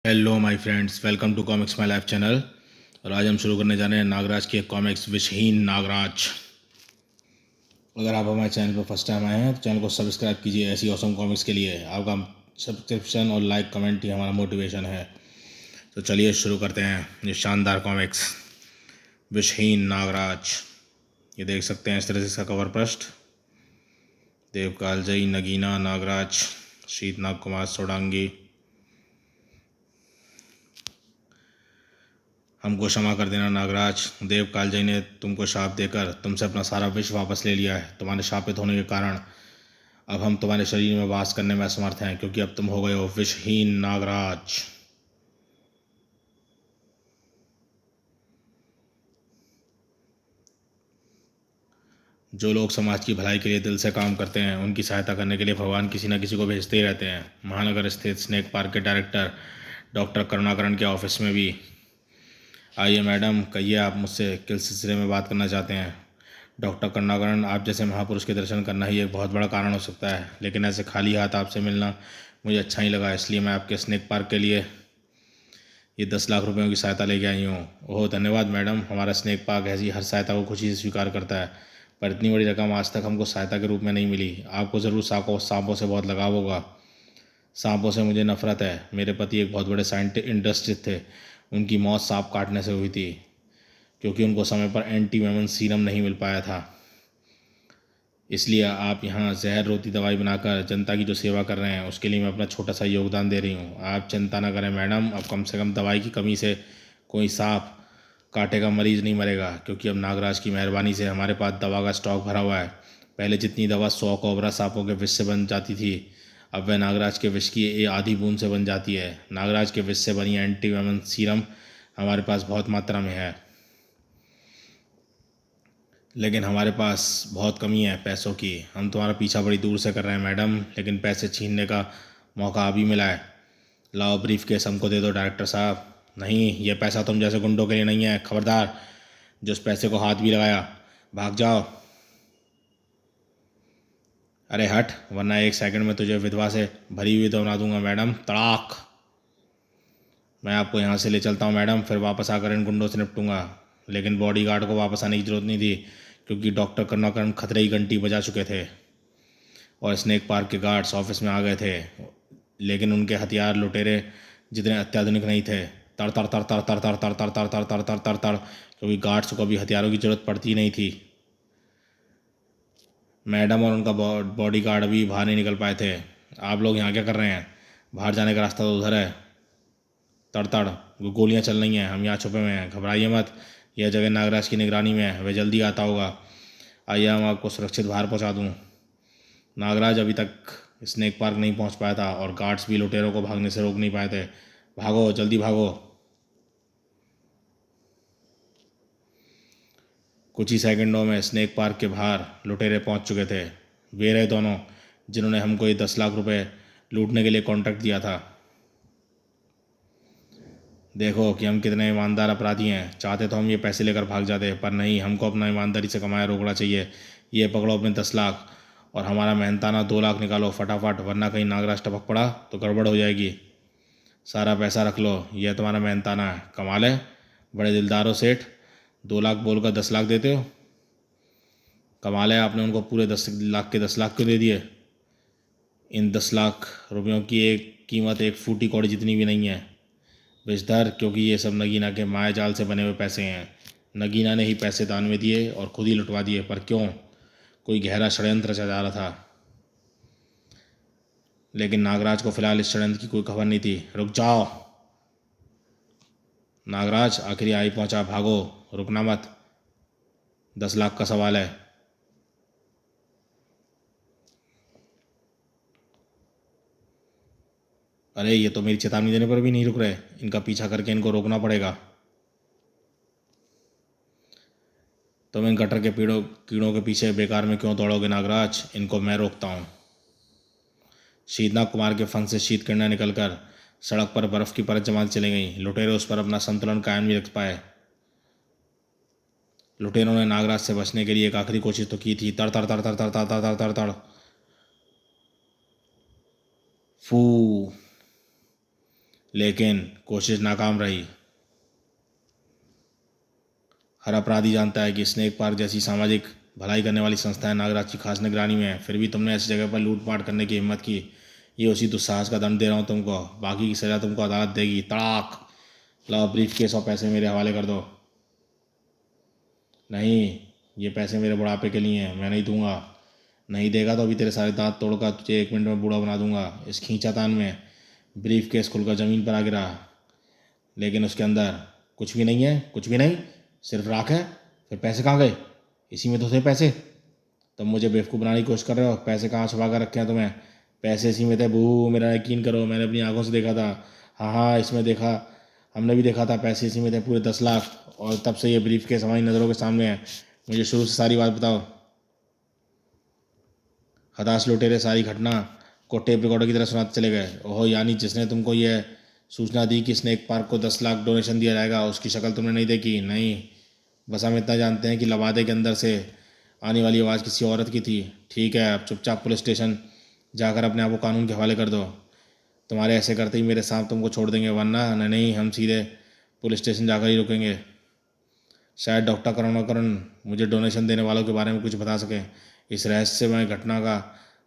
Hello my friends, welcome to Comics My Life channel. और आज हम शुरू करने जा रहे हैं नागराज की एक कॉमिक्स, विषहीन नागराज। अगर आप हमारे चैनल पर फर्स्ट टाइम आए हैं तो चैनल को सब्सक्राइब कीजिए ऐसी ऑसम कॉमिक्स के लिए। आपका सब्सक्रिप्शन और लाइक कमेंट ही हमारा मोटिवेशन है। तो चलिए शुरू करते हैं ये शानदार कॉमिक्स, विषहीन नागराज। ये देख सकते हैं इस तरह से इसका कवर पृष्ठ। देव कालजई, नगीना, नागराज, शीतनाग कुमार सोडांगी। हमको क्षमा कर देना नागराज, देव कालजई ने तुमको शाप देकर तुमसे अपना सारा विष वापस ले लिया है। तुम्हारे शापित होने के कारण अब हम तुम्हारे शरीर में वास करने में असमर्थ हैं, क्योंकि अब तुम हो गए हो विषहीन नागराज। जो लोग समाज की भलाई के लिए दिल से काम करते हैं, उनकी सहायता करने के लिए भगवान किसी न किसी को भेजते ही रहते हैं। महानगर स्थित स्नेक पार्क के डायरेक्टर डॉक्टर करुणाकरण के ऑफिस में भी। आइए मैडम, कहिए, आप मुझसे किस सिलसिले में बात करना चाहते हैं? डॉक्टर करुणाकरण, आप जैसे महापुरुष के दर्शन करना ही एक बहुत बड़ा कारण हो सकता है, लेकिन ऐसे खाली हाथ आपसे मिलना मुझे अच्छा नहीं लगा, इसलिए मैं आपके स्नेक पार्क के लिए ये 10 लाख रुपयों की सहायता लेके आई हूँ। ओह धन्यवाद मैडम, हमारा स्नेक पार्क ऐसी हर सहायता को खुशी से स्वीकार करता है, पर इतनी बड़ी रकम आज तक हमको सहायता के रूप में नहीं मिली। आपको ज़रूर सांपों से बहुत लगाव होगा। सांपों से मुझे नफरत है। मेरे पति एक बहुत बड़े इंडस्ट्रिस्ट थे। उनकी मौत सांप काटने से हुई थी, क्योंकि उनको समय पर एंटी वेमन सीरम नहीं मिल पाया था। इसलिए आप यहाँ जहर रोती दवाई बनाकर जनता की जो सेवा कर रहे हैं, उसके लिए मैं अपना छोटा सा योगदान दे रही हूँ। आप चिंता न करें मैडम, अब कम से कम दवाई की कमी से कोई सांप काटे का मरीज़ नहीं मरेगा, क्योंकि अब नागराज की मेहरबानी से हमारे पास दवा का स्टॉक भरा हुआ है। पहले जितनी दवा 100 कोबरा सांपों के विष से बन जाती थी, अब वह नागराज के विष की आधी बूंद से बन जाती है। नागराज के विष से बनी एंटी वेमन सीरम हमारे पास बहुत मात्रा में है, लेकिन हमारे पास बहुत कमी है पैसों की। हम तुम्हारा पीछा बड़ी दूर से कर रहे हैं मैडम, लेकिन पैसे छीनने का मौका अभी मिला है। लाओ ब्रीफ केस हमको दे दो डायरेक्टर साहब। नहीं, ये पैसा तुम जैसे गुंडों के लिए नहीं है, खबरदार। जो उस पैसे को हाथ भी लगाया, भाग जाओ। अरे हट, वरना 1 सेकंड में तुझे विधवा से भरी हुई बना दूंगा मैडम। तड़ाक। मैं आपको यहाँ से ले चलता हूँ मैडम, फिर वापस आकर इन गुंडों से निपटूंगा। लेकिन बॉडीगार्ड को वापस आने की जरूरत नहीं थी, क्योंकि डॉक्टर करुणाकरण खतरे की घंटी बजा चुके थे और स्नेक पार्क के गार्ड्स ऑफिस में आ गए थे। लेकिन उनके हथियार लुटेरे जितने अत्याधुनिक नहीं थे। तड़ तड़ तड़ तड़ तड़ तड़ तड़ तड़ तड़ तड़ तड़ तड़ तड़ तड़, क्योंकि गार्ड्स को अभी हथियारों की जरूरत पड़ती नहीं थी। मैडम और उनका बॉडीगार्ड अभी बाहर नहीं निकल पाए थे। आप लोग यहाँ क्या कर रहे हैं? बाहर जाने का रास्ता तो उधर है। तड़ तड़, गोलियाँ चल रही हैं, हम यहाँ छुपे हुए हैं, घबराइए मत। यह जगह नागराज की निगरानी में है, वह जल्दी आता होगा। आइए हम आपको सुरक्षित बाहर पहुँचा दूँ। नागराज अभी तक स्नेक पार्क नहीं पहुँच पाया था, और गार्ड्स भी लुटेरों को भागने से रोक नहीं पाए थे। भागो, जल्दी भागो। कुछ ही सेकंडों में स्नेक पार्क के बाहर लुटेरे पहुंच चुके थे। वे रहे दोनों जिन्होंने हमको ये 10 लाख रुपए लूटने के लिए कॉन्ट्रैक्ट दिया था। देखो कि हम कितने ईमानदार अपराधी हैं। चाहते तो हम ये पैसे लेकर भाग जाते, पर नहीं, हमको अपना ईमानदारी से कमाया रोकना चाहिए। ये पकड़ो अपने 10 लाख, और हमारा मेहनताना 2 लाख निकालो फटाफट, वरना कहीं नागराज टपक पड़ा तो गड़बड़ हो जाएगी। सारा पैसा रख लो, यह तुम्हारा मेहनताना है। कमाल है, बड़े दिलदार हो सेठ। 2 लाख बोलकर 10 लाख देते हो। कमाल है, आपने उनको पूरे 10 लाख के 10 लाख क्यों दे दिए? इन 10 लाख रुपयों की एक कीमत एक फूटी कौड़ी जितनी भी नहीं है बेशदर, क्योंकि ये सब नगीना के माया जाल से बने हुए पैसे हैं। नगीना ने ही पैसे दान में दिए और खुद ही लुटवा दिए। पर क्यों? कोई गहरा षड्यंत्र रचा जा रहा था, लेकिन नागराज को फिलहाल इस षड्यंत्र की कोई खबर नहीं थी। रुक जाओ नागराज, आखिरी आई पहुंचा, भागो, रुकना मत। 10 लाख का सवाल है। अरे ये तो मेरी चेतावनी देने पर भी नहीं रुक रहे। इनका पीछा करके इनको रोकना पड़ेगा। तुम इन गटर के कीड़ों के पीछे बेकार में क्यों दौड़ोगे नागराज? इनको मैं रोकता हूँ। शीतनाग कुमार के फन से शीत किरणें निकलकर सड़क पर बर्फ की परत जमाती चली गई। लुटेरे उस पर अपना संतुलन कायम नहीं रख पाए। लुटेरों ने नागराज से बचने के लिए एक आखिरी कोशिश तो की थी। तड़ तड़ तड़ तड़ तड़ तड़ तड़ तड़ तड़ तड़, फू। लेकिन कोशिश नाकाम रही। हर अपराधी जानता है कि स्नेक पार्क जैसी सामाजिक भलाई करने वाली संस्थाएं नागराज की खास निगरानी में है, फिर भी तुमने ऐसी जगह पर लूटपाट करने की हिम्मत की। ये उसी दुस्साहस का दंड दे रहा हूँ तुमको, बाकी की सज़ा तुमको अदालत देगी। तड़ाक! लाओ ब्रीफ केस और पैसे मेरे हवाले कर दो। नहीं, ये पैसे मेरे बुढ़ापे के लिए हैं, मैं नहीं दूंगा। नहीं देगा तो अभी तेरे सारे दांत तोड़कर तुझे 1 मिनट में बूढ़ा बना दूंगा। इस खींचातान में ब्रीफ केस खुलकर ज़मीन पर आ गिरा, लेकिन उसके अंदर कुछ भी नहीं है, कुछ भी नहीं, सिर्फ राख है। फिर पैसे कहाँ गए? इसी में तो थे पैसे। तुम मुझे बेवकूफ़ बनाने की कोशिश कर रहे हो। पैसे कहाँ छुपा कर रखे हैं तुम्हें? पैसे इसी में थे बू, मेरा यकीन करो, मैंने अपनी आंखों से देखा था। हाँ हाँ, इसमें देखा, हमने भी देखा था, पैसे इसी में थे, पूरे 10 लाख। और तब से ये ब्रीफ केस हमारी नज़रों के सामने है। मुझे शुरू से सारी बात बताओ। हताश लुटेरे सारी घटना को टेप रिकॉर्डर की तरह सुनाते चले गए। ओहो, यानी जिसने तुमको यह सूचना दी कि स्नेक पार्क को 10 लाख डोनेशन दिया जाएगा, उसकी शक्ल तुमने नहीं देखी? नहीं, बस हम इतना जानते हैं कि लबादे के अंदर से आने वाली आवाज़ किसी औरत की थी। ठीक है, अब चुपचाप पुलिस स्टेशन जाकर अपने आप को कानून के हवाले कर दो। तुम्हारे ऐसे करते ही मेरे साथ तुमको छोड़ देंगे, वरना नहीं, हम सीधे पुलिस स्टेशन जाकर ही रुकेंगे। शायद डॉक्टर करुणाकरण मुझे डोनेशन देने वालों के बारे में कुछ बता सकें, इस रहस्यमय घटना का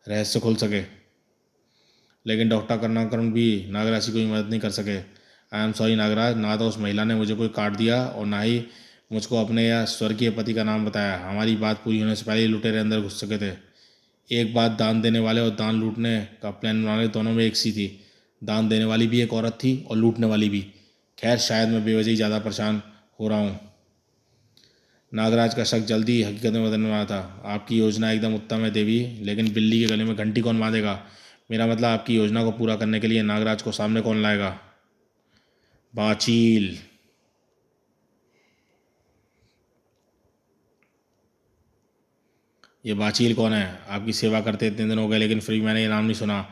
रहस्य खुल सके। लेकिन डॉक्टर करुणाकरण भी नागराज की कोई मदद नहीं कर सके। आई एम सॉरी नागराज, ना तो उस महिला ने मुझे कोई काट दिया और ना ही मुझको अपने या स्वर्गीय पति का नाम बताया। हमारी बात पूरी होने से पहले ही लुटेरे अंदर घुस सके थे। एक बात दान देने वाले और दान लूटने का प्लान बनाने दोनों में एक सी थी। दान देने वाली भी एक औरत थी और लूटने वाली भी। खैर, शायद मैं बेवजह ही ज़्यादा परेशान हो रहा हूँ। नागराज का शक जल्दी ही हकीकत में बदलने वाला था। आपकी योजना एकदम उत्तम है देवी, लेकिन बिल्ली के गले में घंटी कौन बांधेगा? मेरा मतलब, आपकी योजना को पूरा करने के लिए नागराज को सामने कौन लाएगा? बाचील। ये बाचील कौन है? आपकी सेवा करते इतने दिन हो गए, लेकिन फिर भी मैंने ये नाम नहीं सुना।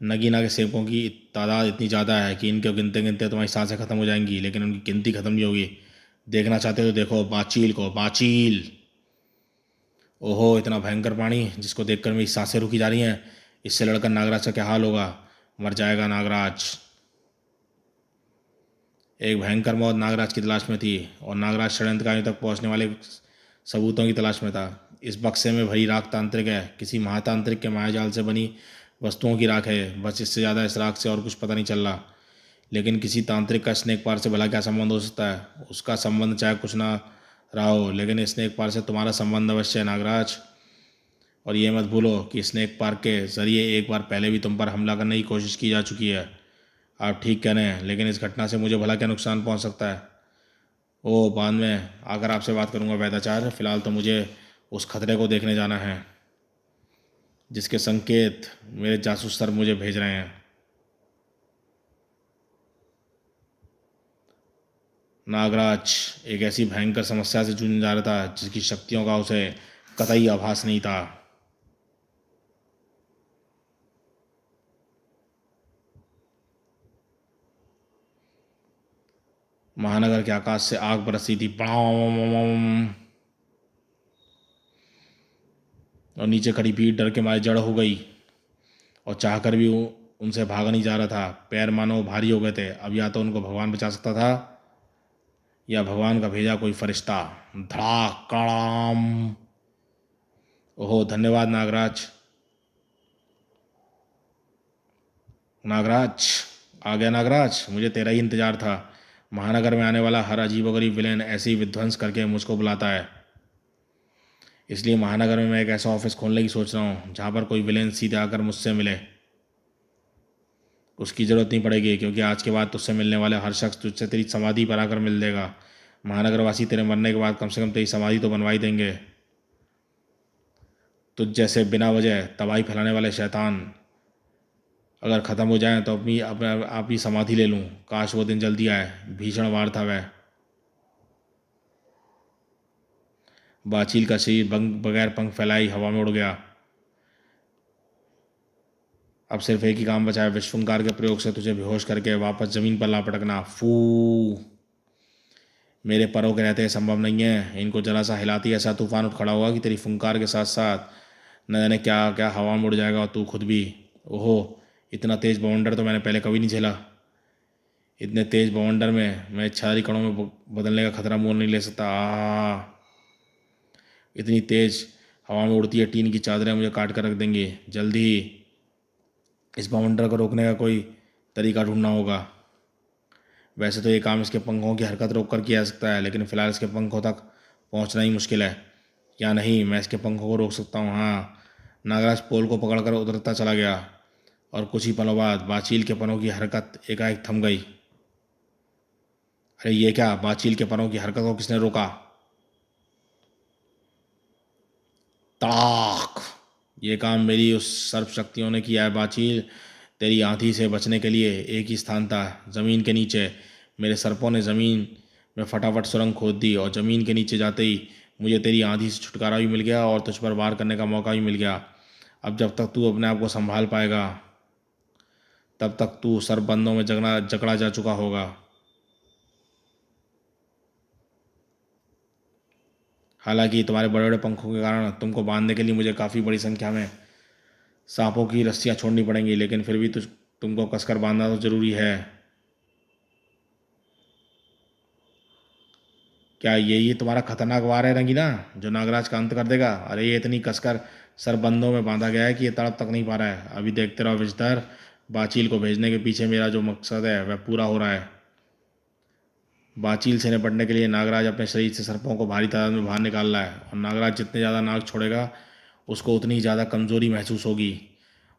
नगीना के सेवकों की तादाद इतनी ज़्यादा है कि इनको गिनते गिनते तुम्हारी सांसें खत्म हो जाएंगी, लेकिन उनकी गिनती खत्म नहीं होगी। देखना चाहते हो तो देखो बाचील को। बाचील! ओहो, इतना भयंकर प्राणी जिसको देखकर मेरी सांसें रुकी जा रही हैं। इससे लड़कर नागराज का क्या हाल होगा? मर जाएगा नागराज। एक भयंकर मौत नागराज की तलाश में थी, और नागराज षड्यंत्रकारियों तक पहुंचने वाले सबूतों की तलाश में था। इस बक्से में भरी राख तांत्रिक है, किसी महातांत्रिक के मायाजाल से बनी वस्तुओं की राख है, बस इससे ज़्यादा इस राख से और कुछ पता नहीं चल रहा। लेकिन किसी तांत्रिक का स्नेक पार से भला क्या संबंध हो सकता है? उसका संबंध चाहे कुछ ना रहा हो, लेकिन स्नेक पार से तुम्हारा संबंध अवश्य है नागराज। और ये मत भूलो कि स्नेक पार्क के जरिए एक बार पहले भी तुम पर हमला करने की कोशिश की जा चुकी है। आप ठीक कह रहे हैं, लेकिन इस घटना से मुझे भला क्या नुकसान पहुंच सकता है? ओ, बाद में आकर आपसे बात करूंगा वैद्याचार्य। फिलहाल तो मुझे उस खतरे को देखने जाना है जिसके संकेत मेरे जासूस सर मुझे भेज रहे हैं। नागराज एक ऐसी भयंकर समस्या से जूझने जा रहा था जिसकी शक्तियों का उसे कतई आभास नहीं था। महानगर के आकाश से आग बरसी थी, और नीचे खड़ी भीड़ डर के मारे जड़ हो गई, और चाहकर भी उनसे भागा नहीं जा रहा था। पैर मानो भारी हो गए थे। अब या तो उनको भगवान बचा सकता था, या भगवान का भेजा कोई फरिश्ता। धड़ाक कड़ाम! ओहो, धन्यवाद नागराज। नागराज आ गया। नागराज, मुझे तेरा ही इंतजार था। महानगर में आने वाला हर अजीबोगरीब विलेन ऐसे ही विध्वंस करके मुझको बुलाता है। इसलिए महानगर में मैं एक ऐसा ऑफिस खोलने की सोच रहा हूँ जहाँ पर कोई विलेन सीधे आकर मुझसे मिले। उसकी ज़रूरत नहीं पड़ेगी, क्योंकि आज के बाद तुझसे मिलने वाले हर शख्स तुझसे तेरी समाधि पर आकर मिल देगा। महानगर वासी तेरे मरने के बाद कम से कम तेरी समाधि तो बनवा ही देंगे। तुझ जैसे बिना वजह तबाही फैलाने वाले शैतान अगर ख़त्म हो जाएं तो अपनी अपने आप ही समाधि ले लूँ। काश वो दिन जल्दी आए। भीषण वार था वह। बाचील का शरीर बगैर पंख फैलाए हवा में उड़ गया। अब सिर्फ एक ही काम बचा है, विश्वंकार के प्रयोग से तुझे बेहोश करके वापस ज़मीन पर ला पटकना। फू! मेरे परों के रहते संभव नहीं है। इनको जरा सा हिलाती ऐसा तूफान उठ खड़ा होगा कि तेरी फुंकार के साथ साथ न जाने क्या क्या हवा में उड़ जाएगा, और तू खुद भी। ओहो, इतना तेज बवंडर तो मैंने पहले कभी नहीं झेला। इतने तेज बवंडर में मैं इच्छाधारी कणों में बदलने का खतरा मोल नहीं ले सकता। इतनी तेज हवा में उड़ती है टीन की चादरें मुझे काट कर रख देंगी। जल्दी ही इस बवंडर को रोकने का कोई तरीका ढूंढना होगा। वैसे तो ये काम इसके पंखों की हरकत रोक कर किया जा सकता है, लेकिन फिलहाल इसके पंखों तक पहुंचना ही मुश्किल है। या नहीं, मैं इसके पंखों को रोक सकता हूँ। हाँ। नागराज पोल को पकड़कर उतरता चला गया और कुछ ही पलों बाद बाचील के पनों की हरकत एकाएक थम गई। अरे ये क्या, बाचील के पनों की हरकत को किसने रोका? ताक! ये काम मेरी उस सर्प शक्तियों ने किया है बाचील। तेरी आंधी से बचने के लिए एक ही स्थान था, ज़मीन के नीचे। मेरे सर्पों ने ज़मीन में फटाफट सुरंग खोद दी और ज़मीन के नीचे जाते ही मुझे तेरी आंधी से छुटकारा भी मिल गया और तुझ पर वार करने का मौका भी मिल गया। अब जब तक तू अपने आप को संभाल पाएगा तब तक तू सर्प बंधों में जकड़ा जा चुका होगा। हालांकि तुम्हारे बड़े बड़े पंखों के कारण तुमको बांधने के लिए मुझे काफ़ी बड़ी संख्या में सांपों की रस्सियाँ छोड़नी पड़ेंगी, लेकिन फिर भी तुमको कसकर बांधना तो ज़रूरी है। क्या यही तुम्हारा खतरनाक वार है रंगीला, जो नागराज का अंत कर देगा? अरे ये इतनी कसकर सरबंधों में बांधा गया है कि ये तड़प तक नहीं पा रहा है। अभी देखते रहो विजधर, बाचील को भेजने के पीछे मेरा जो मकसद है वह पूरा हो रहा है। बाचील से निपटने के लिए नागराज अपने शरीर से सर्पों को भारी तादाद में बाहर निकाल रहा है, और नागराज जितने ज़्यादा नाग छोड़ेगा उसको उतनी ही ज़्यादा कमज़ोरी महसूस होगी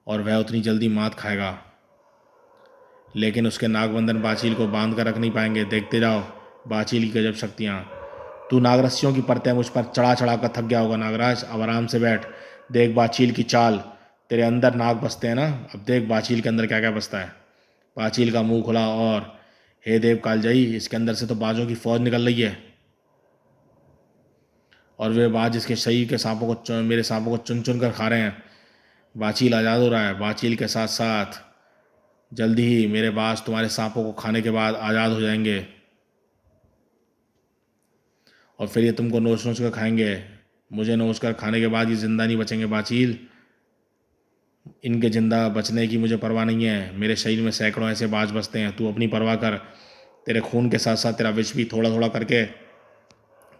और वह उतनी जल्दी मात खाएगा। लेकिन उसके नागबंधन बाचील को बांध कर रख नहीं पाएंगे। देखते जाओ बाचील की गजब शक्तियाँ। तू नागरस्सियों की परतें मुझ पर चढ़ा चढ़ा कर थक गया होगा नागराज, अब आराम से बैठ। देख बाचील की चाल। तेरे अंदर नाग बसते हैं ना, अब देख बाचील के अंदर क्या क्या बसता है। बाचील का मुंह खुला और हे देव कालजयी, इसके अंदर से तो बाजों की फौज निकल रही है, और वे बाज इसके शरीर के सांपों को मेरे सांपों को चुन चुन कर खा रहे हैं। बाचील आज़ाद हो रहा है। बाचील के साथ साथ जल्दी ही मेरे बाज तुम्हारे सांपों को खाने के बाद आज़ाद हो जाएंगे, और फिर ये तुमको नोच नोच कर खाएंगे। मुझे नोच कर खाने के बाद ये जिंदा नहीं बचेंगे बाचील। इनके जिंदा बचने की मुझे परवाह नहीं है। मेरे शरीर में सैकड़ों ऐसे बाज बसते हैं, तू अपनी परवाह कर। तेरे खून के साथ साथ तेरा विष भी थोड़ा थोड़ा करके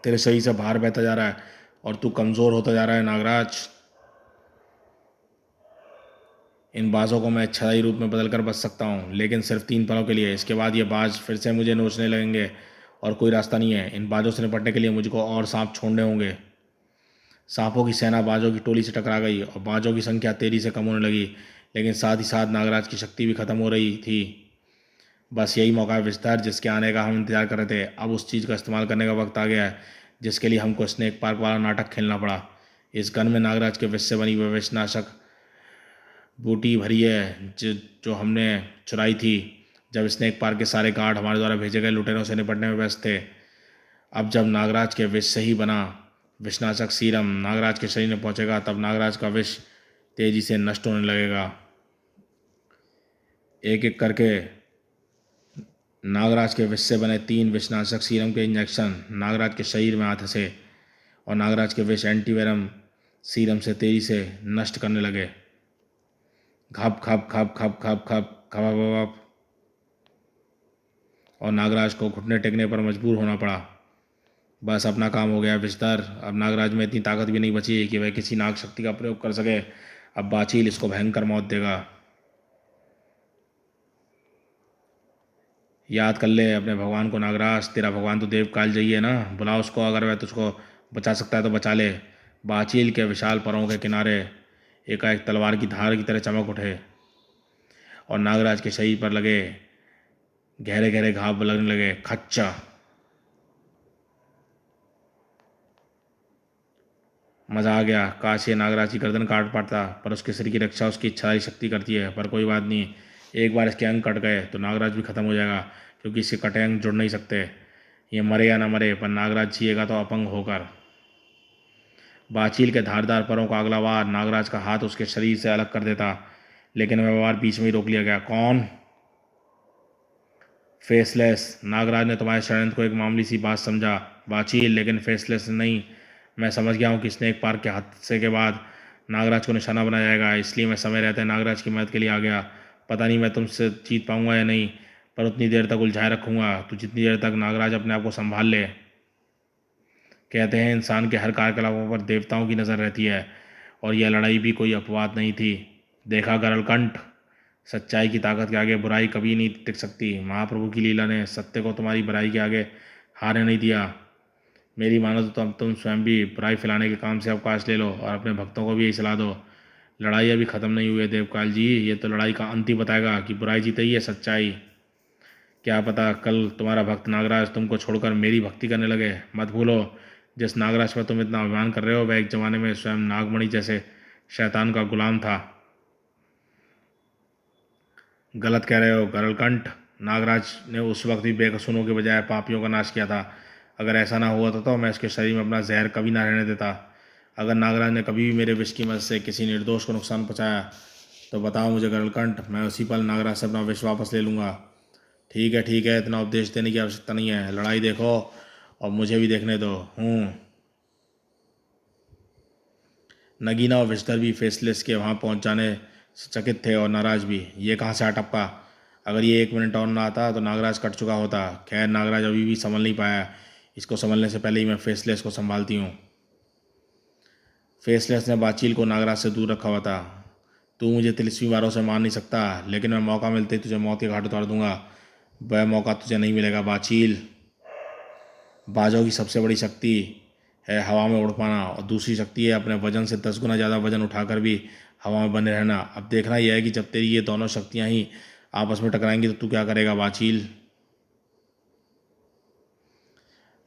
तेरे शरीर से बाहर बहता जा रहा है और तू कमज़ोर होता जा रहा है नागराज। इन बाजों को मैं इच्छाधारी रूप में बदल कर बच सकता हूँ, लेकिन सिर्फ 3 पलों के लिए। इसके बाद ये बाज फिर से मुझे नोचने लगेंगे और कोई रास्ता नहीं है। इन बाजों से निपटने के लिए मुझको और सांप छोड़ने होंगे। सांपों की सेना बाजों की टोली से टकरा गई और बाजों की संख्या तेजी से कम होने लगी, लेकिन साथ ही साथ नागराज की शक्ति भी खत्म हो रही थी। बस यही मौका है विस्तार, जिसके आने का हम इंतजार कर रहे थे। अब उस चीज़ का इस्तेमाल करने का वक्त आ गया है जिसके लिए हमको स्नेक पार्क वाला नाटक खेलना पड़ा। इस गन में नागराज के विष से बनी हुई विषनाशक बूटी भरी है जो हमने चुराई थी जब स्नेक पार्क के सारे गार्ड हमारे द्वारा भेजे गए लुटेरों से निपटने में व्यस्त थे। अब जब नागराज के विष से ही बना विषनाशक सीरम नागराज के शरीर में पहुंचेगा, तब नागराज का विष तेजी से नष्ट होने लगेगा। एक एक करके नागराज के विष से बने 3 विषनाशक सीरम के इंजेक्शन नागराज के शरीर में आ धंसे और नागराज के विष एंटीवेरम सीरम से तेजी से नष्ट करने लगे। खप खप खप खप खप खप खप, और नागराज को घुटने टेकने पर मजबूर होना पड़ा। बस अपना काम हो गया विस्तार। अब नागराज में इतनी ताकत भी नहीं बची कि वह किसी नाग शक्ति का प्रयोग कर सके। अब बाचील इसको भयंकर मौत देगा। याद कर ले अपने भगवान को नागराज। तेरा भगवान तो देव कालजयी है ना, बुला उसको। अगर वह तुझको बचा सकता है तो बचा ले। बाचील के विशाल परों के किनारे एकाएक तलवार की धार की तरह चमक उठे और नागराज के शरीर पर लगे गहरे गहरे घाव लगने लगे। खच्चा! मज़ा आ गया। काश ये नागराज की गर्दन काट पाता, पर उसके सिर की रक्षा उसकी इच्छा शक्ति करती है। पर कोई बात नहीं, एक बार इसके अंग कट गए तो नागराज भी खत्म हो जाएगा, क्योंकि इसके कटे अंग जुड़ नहीं सकते। ये मरे या ना मरे, पर नागराज जिएगा तो अपंग होकर। बाचील के धारदार परों का अगला वार नागराज का हाथ उसके शरीर से अलग कर देता, लेकिन वह वार बीच में ही रोक लिया गया। कौन? फेसलेस। नागराज ने तुम्हारे षड्यंत्र को एक मामूली सी बात समझा बाचील, लेकिन फेसलेस नहीं। मैं समझ गया हूँ कि स्नेक पार्क के हादसे के बाद नागराज को निशाना बनाया जाएगा, इसलिए मैं समय रहते नागराज की मदद के लिए आ गया। पता नहीं मैं तुमसे जीत पाऊंगा या नहीं, पर उतनी देर तक उलझाए रखूँगा तू जितनी देर तक नागराज अपने आप को संभाल ले। कहते हैं इंसान के हर कार्यकलापों पर देवताओं की नज़र रहती है, और यह लड़ाई भी कोई अपवाद नहीं थी। देखा गरलकंठ, सच्चाई की ताकत के आगे बुराई कभी नहीं टिक सकती। महाप्रभु की लीला ने सत्य को तुम्हारी बुराई के आगे हारने नहीं दिया। मेरी मानो तो तुम स्वयं भी बुराई फैलाने के काम से अवकाश ले लो और अपने भक्तों को भी यही सलाह दो। लड़ाई अभी ख़त्म नहीं हुई है देवकाल जी, ये तो लड़ाई का अंत ही बताएगा कि बुराई जीती है सच्चाई। क्या पता कल तुम्हारा भक्त नागराज तुमको छोड़कर मेरी भक्ति करने लगे। मत भूलो, जिस नागराज पर तुम इतना अभिमान कर रहे हो वह एक ज़माने में स्वयं नागमणि जैसे शैतान का गुलाम था। गलत कह रहे हो गरलकंठ, नागराज ने उस वक्त भी बेकसूरों के बजाय पापियों का नाश किया था। अगर ऐसा ना हुआ था तो मैं इसके शरीर में अपना जहर कभी ना रहने देता। अगर नागराज ने कभी भी मेरे विष की मदद से किसी निर्दोष को नुकसान पहुंचाया तो बताओ मुझे गरलकंठ, मैं उसी पल नागराज से अपना विष वापस ले लूँगा। ठीक है, इतना उपदेश देने की आवश्यकता नहीं है। लड़ाई देखो और मुझे भी देखने दो। नगीना और विस्तर भी फेसलेस के वहाँ पहुँच जाने से चकित थे और नाराज भी। ये कहाँ से आ टपका? अगर ये 1 मिनट और ना आता तो नागराज कट चुका होता। खैर नागराज अभी भी संभल नहीं पाया। इसको संभलने से पहले ही मैं फेसलेस को संभालती हूँ। फेसलेस ने बाचील को नागराज से दूर रखा हुआ था। तू मुझे तिलिस्मी वारों से मार नहीं सकता, लेकिन मैं मौका मिलते ही तुझे मौत के घाट उतार दूंगा। वह मौका तुझे नहीं मिलेगा बाचील। बाजों की सबसे बड़ी शक्ति है हवा में उड़ पाना, और दूसरी शक्ति है अपने वजन से 10 गुना ज़्यादा वजन उठाकर भी हवा में बने रहना। अब देखना यह है कि जब तेरी ये दोनों शक्तियाँ ही आपस में टकराएंगी तो तू क्या करेगा बाचील।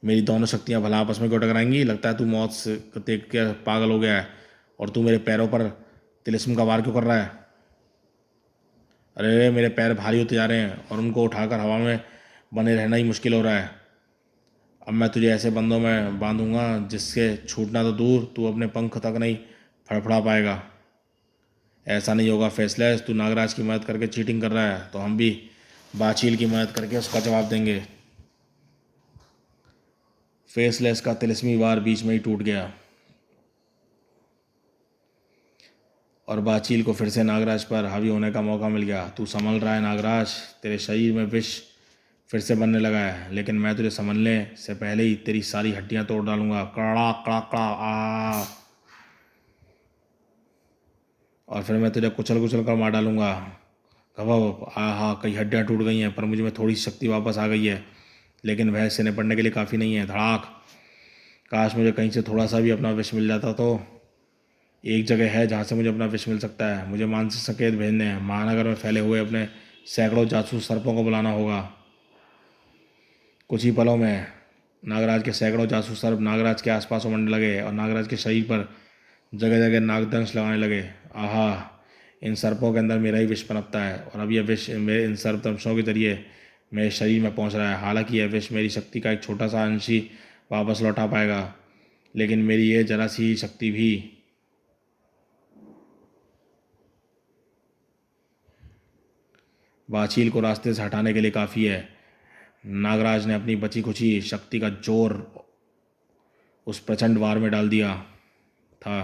मेरी दोनों शक्तियाँ भला आपस में क्यों टकराएंगी? लगता है तू मौत से देख के पागल हो गया है। और तू मेरे पैरों पर तिलिस्म का वार क्यों कर रहा है? अरे मेरे पैर भारी होते जा रहे हैं और उनको उठाकर हवा में बने रहना ही मुश्किल हो रहा है। अब मैं तुझे ऐसे बंधों में बांधूंगा जिससे छूटना तो दूर, तू अपने पंख तक नहीं फड़फड़ा पाएगा। ऐसा नहीं होगा फेसलेस, तू नागराज की मदद करके चीटिंग कर रहा है तो हम भी बाचील की मदद करके उसका जवाब देंगे। फेसलेस का तिलिस्मी वार बीच में ही टूट गया और बाचील को फिर से नागराज पर हावी होने का मौका मिल गया। तू संभल रहा है नागराज, तेरे शरीर में विष फिर से बनने लगा है, लेकिन मैं तुझे संभलने से पहले ही तेरी सारी हड्डियां तोड़ डालूंगा। कड़ा कड़ा कड़ा आ, और फिर मैं तुझे कुचल कुचल कर मार डालूंगा। घबा हाँ, कई हड्डियां टूट गई हैं पर मुझ में थोड़ी शक्ति वापस आ गई है, लेकिन वह इससे निपटने के लिए काफ़ी नहीं है। धड़ाक। काश मुझे कहीं से थोड़ा सा भी अपना विष मिल जाता तो। एक जगह है जहाँ से मुझे अपना विष मिल सकता है। मुझे मानसिक संकेत भेजने हैं। महानगर में फैले हुए अपने सैकड़ों जासूस सर्पों को बुलाना होगा। कुछ ही पलों में नागराज के सैकड़ों जासूस सर्प नागराज के आसपास उमड़ने लगे और नागराज के शरीर पर जगह जगह नागदंश लगाने लगे। आहा, इन सर्पों के अंदर मेरा ही विष पनपता है और अब यह विष मेरे इन सर्पदंशों के जरिए मेरे शरीर में पहुंच रहा है। हालांकि यह विष मेरी शक्ति का एक छोटा सा अंश ही वापस लौटा पाएगा, लेकिन मेरी यह जरा सी शक्ति भी बाचील को रास्ते से हटाने के लिए काफ़ी है। नागराज ने अपनी बची खुची शक्ति का जोर उस प्रचंड वार में डाल दिया था।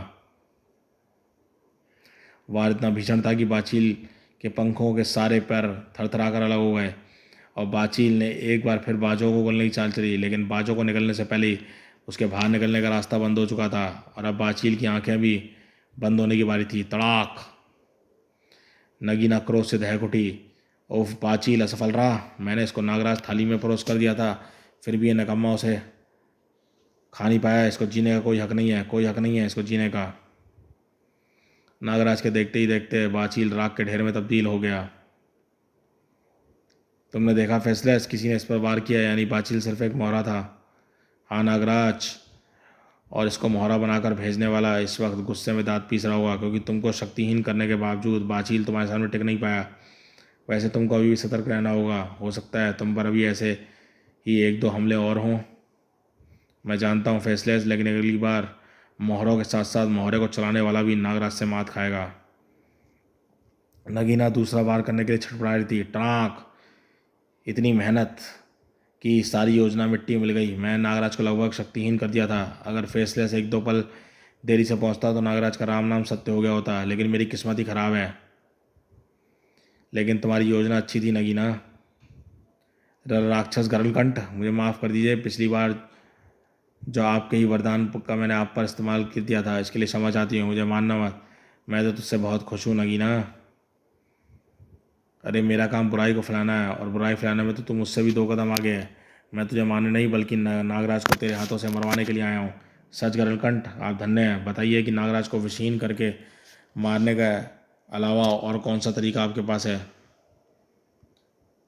वार इतना भीषण था कि बाचील के पंखों के सारे पैर थरथरा कर अलग हो गए और बाचील ने एक बार फिर बाजों को गलने की चाल चली, लेकिन बाजों को निकलने से पहले ही उसके बाहर निकलने का रास्ता बंद हो चुका था और अब बाचील की आंखें भी बंद होने की बारी थी। तड़ाक। नगीना क्रोध से दहक उठी। ओफ, बाचील असफल रहा। मैंने इसको नागराज थाली में परोस कर दिया था, फिर भी ये नकम्मा उसे खा नहीं पाया। इसको जीने का कोई हक नहीं है, कोई हक नहीं है इसको जीने का। नागराज के देखते ही देखते बाचील राख के ढेर में तब्दील हो गया। तुमने देखा फेसलेस, किसी ने इस पर वार किया, यानी बाचील सिर्फ एक मोहरा था। हाँ नागराज, और इसको मोहरा बनाकर भेजने वाला इस वक्त गुस्से में दांत पीस रहा होगा, क्योंकि तुमको शक्तिहीन करने के बावजूद बाचील तुम्हारे सामने टिक नहीं पाया। वैसे तुमको अभी भी सतर्क रहना होगा। हो सकता है तुम पर अभी ऐसे ही 1-2 हमले और हों। मैं जानता हूँ फेसलेस, लेकिन अगली बार मोहरों के साथ साथ मोहरे को चलाने वाला भी नागराज से मात खाएगा। नगीना दूसरा वार करने के लिए छटपटा रही थी। टाँक। इतनी मेहनत की सारी योजना मिट्टी मिल गई। मैं नागराज को लगभग शक्तिहीन कर दिया था। अगर फेसलेस 1-2 पल देरी से पहुंचता तो नागराज का राम नाम सत्य हो गया होता, लेकिन मेरी किस्मत ही खराब है। लेकिन तुम्हारी योजना अच्छी थी नगीना। राक्षस गरुड़कंठ, मुझे माफ़ कर दीजिए। पिछली बार जो आपके ही वरदान का मैंने आप पर इस्तेमाल कर दिया था, इसके लिए क्षमा चाहती हूँ, मुझे मानना मत। मैं तो तुझसे बहुत खुश हूँ नगीना। अरे मेरा काम बुराई को फैलाना है, और बुराई फैलाने में तो तू मुझसे भी 2 कदम आगे है। मैं तुझे मारने नहीं बल्कि नागराज को तेरे हाथों से मरवाने के लिए आया हूँ। सच गरुड़कंठ, आप धन्य हैं। बताइए कि नागराज को विषहीन करके मारने का अलावा और कौन सा तरीका आपके पास है?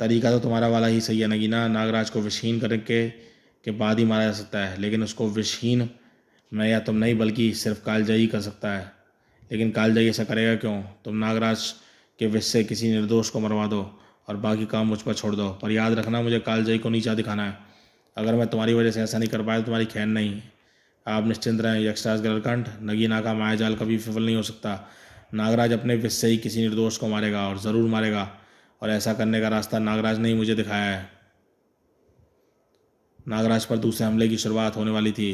तरीका तो तुम्हारा वाला ही सही है नगीना। नागराज को विषहीन करके के बाद ही मारा जा सकता है, लेकिन उसको विषहीन मैं या तुम नहीं बल्कि सिर्फ कालजयी कर सकता है। लेकिन कालजयी ऐसा करेगा क्यों? तुम नागराज के विष से किसी निर्दोष को मरवा दो और बाकी काम मुझ पर छोड़ दो, पर याद रखना मुझे कालजयी को नीचा दिखाना है। अगर मैं तुम्हारी वजह से ऐसा नहीं कर पाया तो तुम्हारी खैर नहीं। आप निश्चिंत रहें यक्षराज गरुड़कंठ, नगीना का मायाजाल कभी विफल नहीं हो सकता। नागराज अपने विष से ही किसी निर्दोष को मारेगा, और ज़रूर मारेगा, और ऐसा करने का रास्ता नागराज ने ही मुझे दिखाया है। नागराज पर दूसरे हमले की शुरुआत होने वाली थी।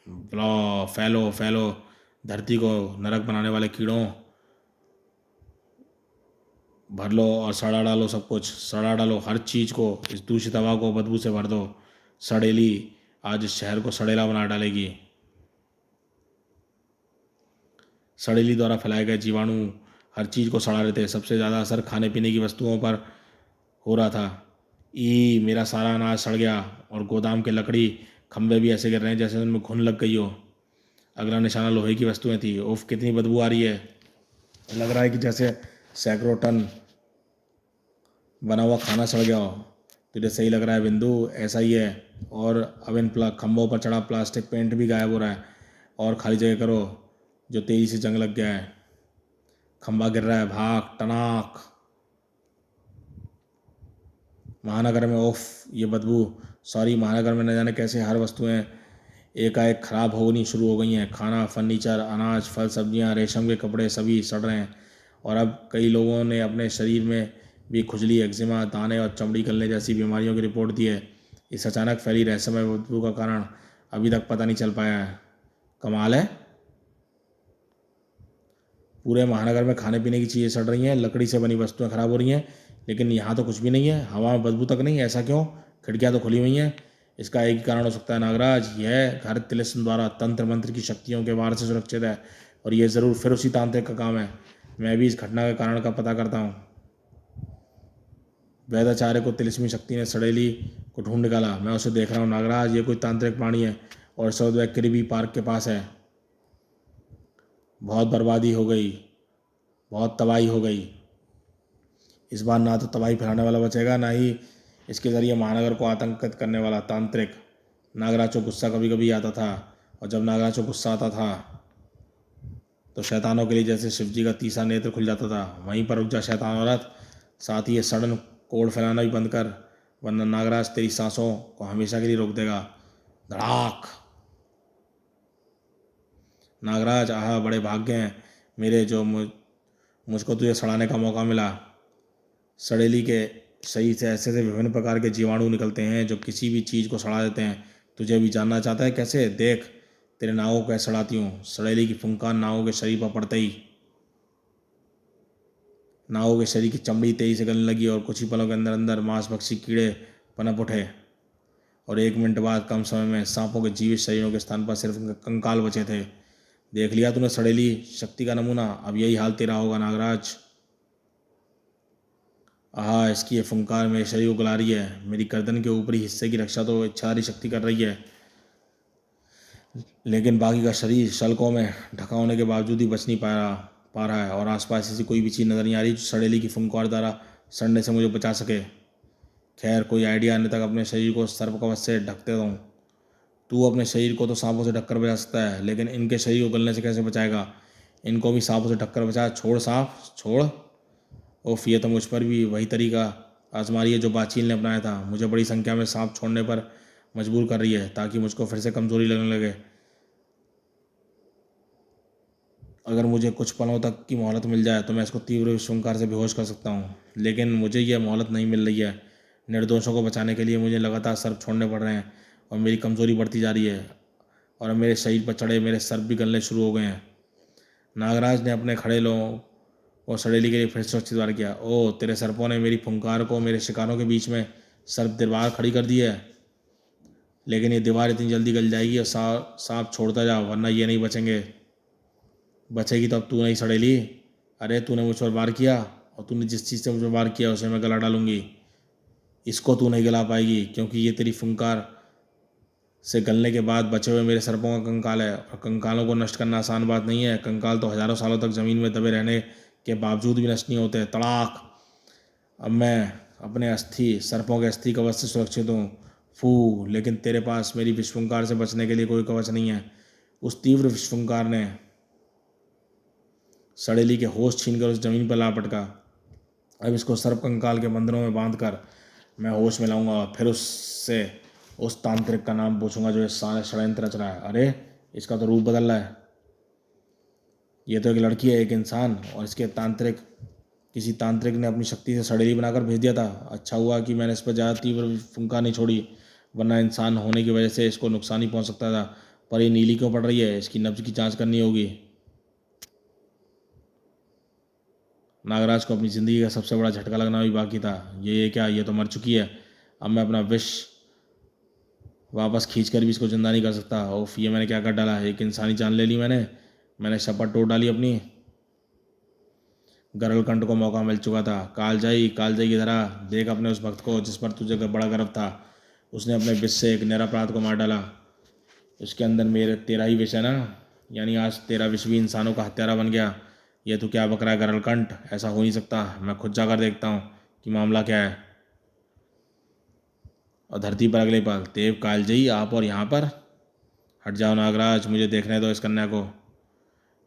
ब्लो फैलो फैलो, धरती को नरक बनाने वाले कीड़ों, भर लो और सड़ा डालो, सब कुछ सड़ा डालो, हर चीज़ को। इस दूषित हवा को बदबू से भर दो। सड़ेली आज इस शहर को सड़ेला बना डालेगी। सड़ेली द्वारा फैलाए गए जीवाणु हर चीज़ को सड़ा रहे थे। सबसे ज़्यादा असर खाने पीने की वस्तुओं पर हो रहा था। मेरा सारा अनाज सड़ गया, और गोदाम के लकड़ी खंभे भी ऐसे गिर रहे हैं जैसे उनमें घुन लग गई हो। अगला निशाना लोहे की वस्तुएं थी। उफ, कितनी बदबू आ रही है। लग रहा है कि जैसे सैकड़ों टन बना हुआ खाना सड़ गया हो। तुझे सही लग रहा है बिंदु, ऐसा ही है। और अब इन खंभों पर चढ़ा प्लास्टिक पेंट भी गायब हो रहा है। और खाली जगह करो, जो तेजी से जंग लग गया है। खंभा गिर रहा है, भाग टनाक। महानगर में उफ, ये बदबू। सॉरी, महानगर में न जाने कैसे हर वस्तुएं एकाएक खराब होनी शुरू हो गई हैं। खाना, फर्नीचर, अनाज, फल, सब्जियां, रेशम के कपड़े सभी सड़ रहे हैं। और अब कई लोगों ने अपने शरीर में भी खुजली, एक्जिमा, दाने और चमड़ी गलने जैसी बीमारियों की रिपोर्ट दी है। इस अचानक फैली रहस्यमय बदबू का कारण अभी तक पता नहीं चल पाया है। कमाल है, पूरे महानगर में खाने पीने की चीज़ें सड़ रही हैं, लकड़ी से बनी वस्तुएं खराब हो रही हैं, लेकिन यहाँ तो कुछ भी नहीं है। हवा में बदबू तक नहीं। ऐसा क्यों? खिड़कियाँ तो खुली हुई हैं। इसका एक ही कारण हो सकता है नागराज, यह घर तिलिस्म द्वारा तंत्र मंत्र की शक्तियों के वार से सुरक्षित है, और यह ज़रूर फिर उसी तांत्रिक का काम है। मैं भी इस घटना के कारण का पता करता हूँ। वैदाचार्य को तिलिस्मी शक्ति ने सड़ेली को ढूंढ निकाला। मैं उसे देख रहा हूँ नागराज, ये कोई तांत्रिक प्राणी है, और सौदवैक करीबी पार्क के पास है। बहुत बर्बादी हो गई, बहुत तबाही हो गई। इस बार ना तो तबाही फैलाने वाला बचेगा, ना ही इसके ज़रिए महानगर को आतंकित करने वाला तांत्रिक। नागराज को गुस्सा कभी कभी आता था, और जब नागराज को गुस्सा आता था तो शैतानों के लिए जैसे शिवजी का तीसरा नेत्र खुल जाता था। वहीं पर रुक जा शैतान औरत, साथ ही ये सड़न कोड़ फैलाना भी बंद कर, वरना नागराज तेरी सांसों को हमेशा के लिए रोक देगा। धड़ाक। नागराज, आहा, बड़े भाग्य हैं मेरे जो मुझको तुझे सड़ाने का मौका मिला। सड़ेली के शरीर से ऐसे ऐसे विभिन्न प्रकार के जीवाणु निकलते हैं जो किसी भी चीज़ को सड़ा देते हैं। तुझे भी जानना चाहता है कैसे? देख, तेरे नावों को कैसे सड़ाती हूँ। सड़ेली की फुंकार नावों के शरीर पर पड़ते ही नावों के शरीर की चमड़ी तेजी से गलने लगी, और कुछ ही पलों के अंदर अंदर मांसभक्षी कीड़े पनप उठे, और 1 मिनट बाद कम समय में सांपों के जीवित शरीरों के स्थान पर सिर्फ कंकाल बचे थे। देख लिया तूने सड़ेली शक्ति का नमूना? अब यही हाल तेरा होगा नागराज। आहा, इसकी ये फुंकार मेरे शरीर को गला रही है। मेरी गर्दन के ऊपरी हिस्से की रक्षा तो इच्छाधारी शक्ति कर रही है, लेकिन बाकी का शरीर शल्कों में ढका होने के बावजूद ही बच नहीं पा रहा है, और आसपास ऐसी कोई भी चीज़ नजर नहीं आ रही जो सड़ेली की फुंकार द्वारा सड़ने से मुझे बचा सके। खैर, कोई आइडिया आने तक अपने शरीर को सर्प कवच से ढकते रहूँ। तू अपने शरीर को तो सांपों से ढककर बचा सकता है, लेकिन इनके शरीर को गलने से कैसे बचाएगा? इनको भी सांपों से ढककर बचा। छोड़ सांप, छोड़। ओफ, ये तो मुझ पर भी वही तरीका आजमा रही है जो बाचील ने अपनाया था। मुझे बड़ी संख्या में सांप छोड़ने पर मजबूर कर रही है, ताकि मुझको फिर से कमजोरी लगने लगे। अगर मुझे कुछ पलों तक की मोहलत मिल जाए तो मैं इसको तीव्र विषमकार से बेहोश कर सकता हूँ, लेकिन मुझे यह मोहलत नहीं मिल रही है। निर्दोषों को बचाने के लिए मुझे लगातार सर्प छोड़ने पड़ रहे हैं, और मेरी कमजोरी बढ़ती जा रही है, और अब मेरे शरीर पर चढ़े मेरे सर्प भी गलने शुरू हो गए हैं। नागराज ने अपने खड़े लोगों को सड़ेली के लिए फिर से सुरक्षित द्वार किया। ओ, तेरे सर्पों ने मेरी फुंकार को मेरे शिकारों के बीच में सिर्फ दीवार खड़ी कर दी है, लेकिन ये दीवार इतनी जल्दी गल जाएगी और सांप छोड़ता जा, वरना ये नहीं बचेंगे। बचेगी तो अब तू नहीं सड़ेली। अरे तूने मुझ पर वार किया, और तूने जिस चीज़ से मुझ पर वार किया उसे मैं गला डालूंगी। इसको तू नहीं गला पाएगी, क्योंकि ये तेरी फुंकार से गलने के बाद बचे हुए मेरे सर्पों का कंकाल है, और कंकालों को नष्ट करना आसान बात नहीं है। कंकाल तो हजारों सालों तक ज़मीन में दबे रहने के बावजूद भी नष्ट नहीं होते। तड़ाक! अब मैं अपने अस्थि सर्पों के अस्थि कवच से सुरक्षित हूँ। फू! लेकिन तेरे पास मेरी विश्वंकार से बचने के लिए कोई कवच नहीं है। उस तीव्र विश्वंकार ने सड़ेली के होश छीनकर उस जमीन पर ला पटका। अब इसको सर्प कंकाल के बंधनों में बांधकर मैं होश में लाऊंगा, और फिर उससे उस तांत्रिक का नाम पूछूंगा जो इस सारे षड्यंत्र रच रहा है। अरे इसका तो रूप बदल रहा है। ये तो एक लड़की है, एक इंसान, और इसके किसी तांत्रिक ने अपनी शक्ति से सड़ेली बनाकर भेज दिया था। अच्छा हुआ कि मैंने इस पर ज़्यादा तीव्र फुंकार नहीं छोड़ी, वरना इंसान होने की वजह से इसको नुकसान ही पहुंच सकता था। पर ये नीली क्यों पड़ रही है? इसकी नब्ज की जांच करनी होगी। नागराज को अपनी ज़िंदगी का सबसे बड़ा झटका लगना भी बाकी था। ये क्या, ये तो मर चुकी है। अब मैं अपना विष वापस खींच कर भी इसको जिंदा नहीं कर सकता। ओफ, ये मैंने क्या कर डाला? एक इंसानी जान ले ली मैंने शपथ तोड़ डाली अपनी। गरलकंठ को मौका मिल चुका था। कालजाई की तरह देख अपने उस भक्त को जिस पर तुझे बड़ा गर्व था। उसने अपने विष से एक निरपराध को मार डाला। उसके अंदर तेरा ही विष है ना? यानी आज तेरा विष भी इंसानों का हत्यारा बन गया। ये तो क्या बक रहा है गरलकंठ? ऐसा हो नहीं सकता। मैं खुद जाकर देखता हूँ कि मामला क्या है। और धरती पर अगले पल, देव कालजयी आप और यहाँ पर? हट जाओ नागराज, मुझे देखने दो इस कन्या को।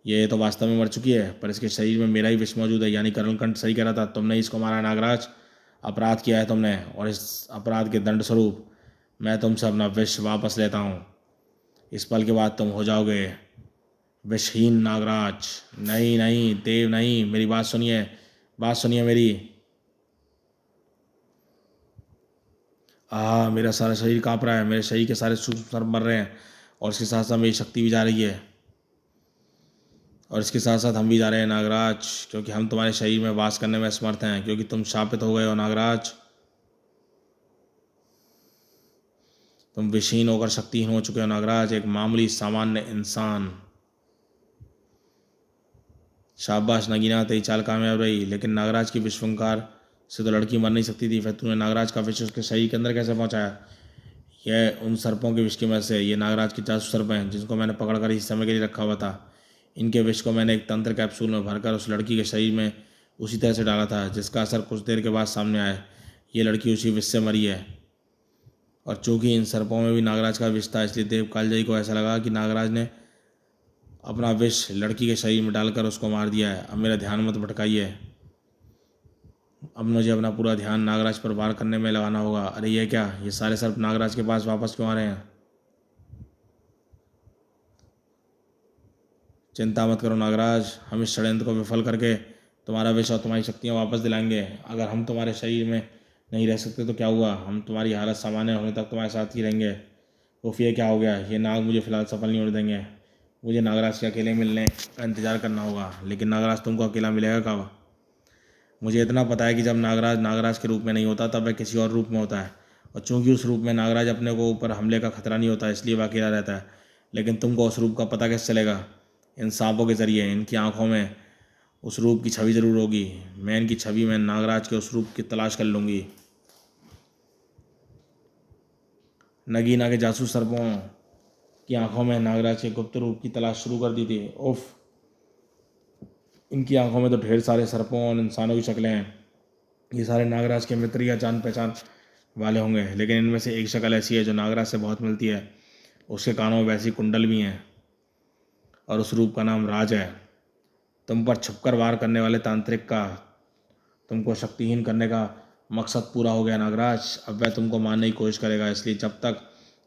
ये तो वास्तव में मर चुकी है, पर इसके शरीर में मेरा ही विष मौजूद है। यानी करुणकंठ सही कह रहा था, तुमने इसको मारा नागराज। अपराध किया है तुमने, और इस अपराध के दंड स्वरूप मैं तुमसे अपना विष वापस लेता हूँ। इस पल के बाद तुम हो जाओगे विषहीन नागराज। नहीं नहीं देव नहीं, मेरी बात सुनिए मेरी। मेरा सारा शरीर काँप रहा है, मेरे शरीर के सारे सूक्ष्म सर्प मर रहे हैं, और इसके साथ साथ मेरी शक्ति भी जा रही है, और इसके साथ साथ हम भी जा रहे हैं नागराज, क्योंकि हम तुम्हारे शरीर में वास करने में असमर्थ हैं, क्योंकि तुम शापित हो गए हो नागराज। तुम विषहीन होकर शक्तिहीन हो चुके हो नागराज, एक मामूली सामान्य इंसान। शाबाश नगीना, तेरी चाल कामयाब रही, लेकिन नागराज की विश्वंकार से तो लड़की मर नहीं सकती थी। फिर तूने नागराज का विष उसके शरीर के अंदर कैसे पहुंचाया? यह उन सर्पों के विष की वजह से। ये नागराज के जासूस सर्प हैं जिनको मैंने पकड़कर इस समय के लिए रखा हुआ था। इनके विष को मैंने एक तंत्र कैप्सूल में भरकर उस लड़की के शरीर में उसी तरह से डाला था जिसका असर कुछ देर के बाद सामने आया। ये लड़की उसी विष से मरी है, और चूंकि इन सर्पों में भी नागराज का विष था, इसलिए देव कालजयी को ऐसा लगा कि नागराज ने अपना विष लड़की के शरीर में डालकर उसको मार दिया है। अब मेरा ध्यान मत भटकाइए। अब मुझे अपना पूरा ध्यान नागराज पर वार करने में लगाना होगा। अरे ये क्या, ये सारे सर्प नागराज के पास वापस क्यों आ रहे हैं? चिंता मत करो नागराज, हम इस षड्यंत्र को विफल करके तुम्हारा विष और तुम्हारी शक्तियाँ वापस दिलाएंगे। अगर हम तुम्हारे शरीर में नहीं रह सकते तो क्या हुआ, हम तुम्हारी हालत सामान्य होने तक तुम्हारे साथ ही रहेंगे। उफ, ये क्या हो गया? ये नाग मुझे फिलहाल सफल नहीं होने देंगे। मुझे नागराज के अकेले मिलने का इंतजार करना होगा। लेकिन नागराज तुमको अकेला मिलेगा कब? मुझे इतना पता है कि जब नागराज नागराज के रूप में नहीं होता तब वह किसी और रूप में होता है, और चूंकि उस रूप में नागराज अपने को ऊपर हमले का खतरा नहीं होता, इसलिए वह अकेला रहता है। लेकिन तुमको उस रूप का पता कैसे चलेगा? इन सांपों के जरिए। इनकी आंखों में उस रूप की छवि जरूर होगी। मैं इनकी छवि में नागराज के उस रूप की तलाश कर लूँगी। नगीना के जासूस सर्पों की आंखों में नागराज के गुप्त रूप की तलाश शुरू कर दी थी। उफ, इनकी आंखों में तो ढेर सारे सर्पों और इंसानों की शक्लें हैं। ये सारे नागराज के मित्र या जान पहचान वाले होंगे, लेकिन इनमें से एक शक्ल ऐसी है जो नागराज से बहुत मिलती है। उसके कानों में वैसी कुंडल भी हैं, और उस रूप का नाम राज है। तुम पर छुपकर वार करने वाले तांत्रिक का तुमको शक्तिहीन करने का मकसद पूरा हो गया नागराज। अब वह तुमको मारने की कोशिश करेगा, इसलिए जब तक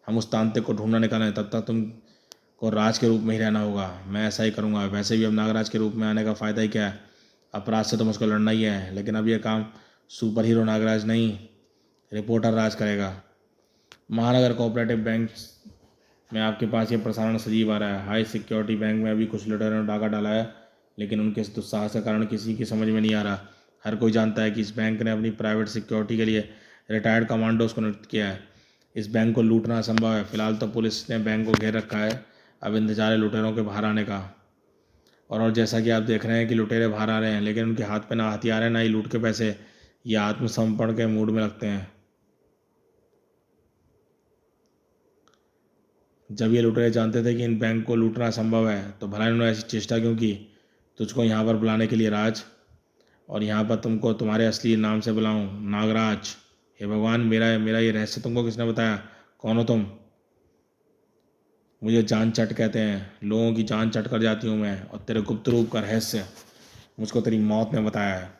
हम उस तांत्रिक को ढूंढना निकालें तब तक तुमको राज के रूप में ही रहना होगा। मैं ऐसा ही करूँगा। वैसे भी अब नागराज के रूप में आने का फ़ायदा ही क्या है? अपराध से तो मुझको लड़ना ही है, लेकिन अब यह काम सुपर हीरो नागराज नहीं, रिपोर्टर राज करेगा। महानगर कोऑपरेटिव बैंक में आपके पास ये प्रसारण सजीव आ रहा है। हाई सिक्योरिटी बैंक में अभी कुछ लुटेरों ने डाका डाला है, लेकिन उनके इस दुस्साहस के कारण किसी की समझ में नहीं आ रहा। हर कोई जानता है कि इस बैंक ने अपनी प्राइवेट सिक्योरिटी के लिए रिटायर्ड कमांडोज को नियुक्त किया है। इस बैंक को लूटना असंभव है। फिलहाल तो पुलिस ने बैंक को घेर रखा है, अब इंतजार है लुटेरों के बाहर आने का। और जैसा कि आप देख रहे हैं कि लुटेरे बाहर आ रहे हैं, लेकिन उनके हाथ पे ना हथियार है ना ही लूट के पैसे। ये आत्मसमर्पण के मूड में लगते हैं। जब ये लुटेरे जानते थे कि इन बैंक को लूटना असंभव है, तो भला इन्होंने ऐसी चेष्टा क्यों की? तुझको यहाँ पर बुलाने के लिए राज, और यहाँ पर तुमको तुम्हारे असली नाम से बुलाऊं, नागराज। हे भगवान, मेरा मेरा ये रहस्य तुमको किसने बताया? कौन हो तुम? मुझे जान चट कहते हैं। लोगों की जान चट कर जाती हूँ मैं, और तेरे गुप्त रूप का रहस्य मुझको तेरी मौत ने बताया है।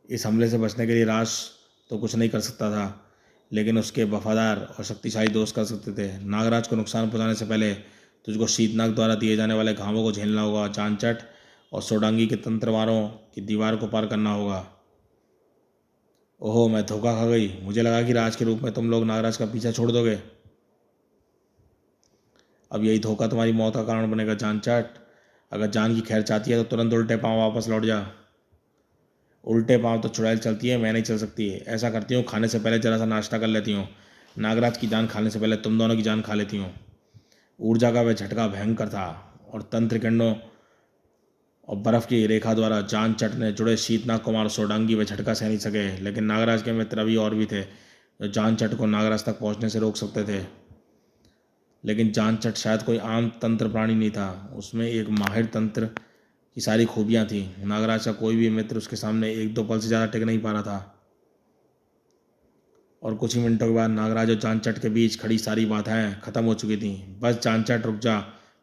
इस हमले से बचने के लिए राज तो कुछ नहीं कर सकता था, लेकिन उसके वफादार और शक्तिशाली दोस्त कर सकते थे। नागराज को नुकसान पहुंचाने से पहले तुझको शीतनाग द्वारा दिए जाने वाले घावों को झेलना होगा। जानचट और सोडांगी के तंत्रवारों की दीवार को पार करना होगा। ओहो, मैं धोखा खा गई। मुझे लगा कि राज के रूप में तुम लोग नागराज का पीछा छोड़ दोगे। अब यही धोखा तुम्हारी मौत का कारण बनेगा। जानचट, अगर जान की खैर चाहती है तो तुरंत उल्टे पाँव वापस लौट जा। उल्टे पाँव तो चुड़ैल चलती है, मैं नहीं चल सकती। ऐसा करती हूँ, खाने से पहले जरा सा नाश्ता कर लेती हूँ। नागराज की जान खाने से पहले तुम दोनों की जान खा लेती हूँ। ऊर्जा का वह झटका भयंकर था, और तंत्र किरणों और बर्फ की रेखा द्वारा जान चटने जुड़े शीतनाग कुमार सोडांगी वह झटका सह नहीं सके। लेकिन नागराज के मित्र अभी और भी थे, जो जान चट को नागराज तक पहुंचने से रोक सकते थे। लेकिन जान चट शायद कोई आम तंत्र प्राणी नहीं था, उसमें एक माहिर तंत्र की सारी खूबियां थी। नागराज का कोई भी मित्र उसके सामने एक दो पल से ज़्यादा टिक नहीं पा रहा था। और कुछ ही मिनटों के बाद नागराज और जानचट के बीच खड़ी सारी बाधाएं खत्म हो चुकी थीं। बस जानचट, रुक जा,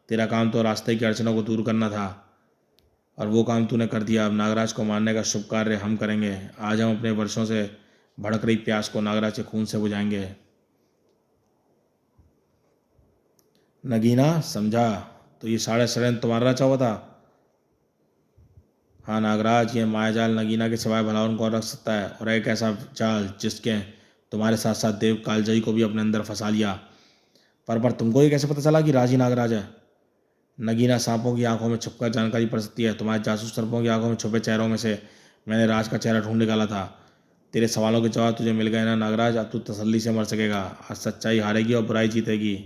तेरा काम तो रास्ते की अड़चनों को दूर करना था, और वो काम तूने कर दिया। अब नागराज को मारने का शुभ कार्य हम करेंगे। आज हम अपने वर्षों से भड़क रही प्यास को नागराज के खून से बुझाएंगे। नगीना, समझा? तो ये साढ़े षड्यंत्र तुम्हारा रचा हुआ था? हाँ नागराज, ये मायाजाल नगीना के सिवाय भला और कौन रख सकता है? और एक ऐसा जाल जिसके तुम्हारे साथ साथ देव कालजयी को भी अपने अंदर फंसा लिया। पर तुमको ये कैसे पता चला कि राजी नागराज है? नगीना, सांपों की आंखों में छुपकर जानकारी पड़ सकती है। तुम्हारे जासूस सर्पों की आंखों में छुपे चेहरों में से मैंने राज का चेहरा ढूंढ निकाला था। तेरे सवालों के जवाब तुझे मिल गए ना नागराज? अब तू तसल्ली से मर सकेगा। आज सच्चाई हारेगी और बुराई जीतेगी।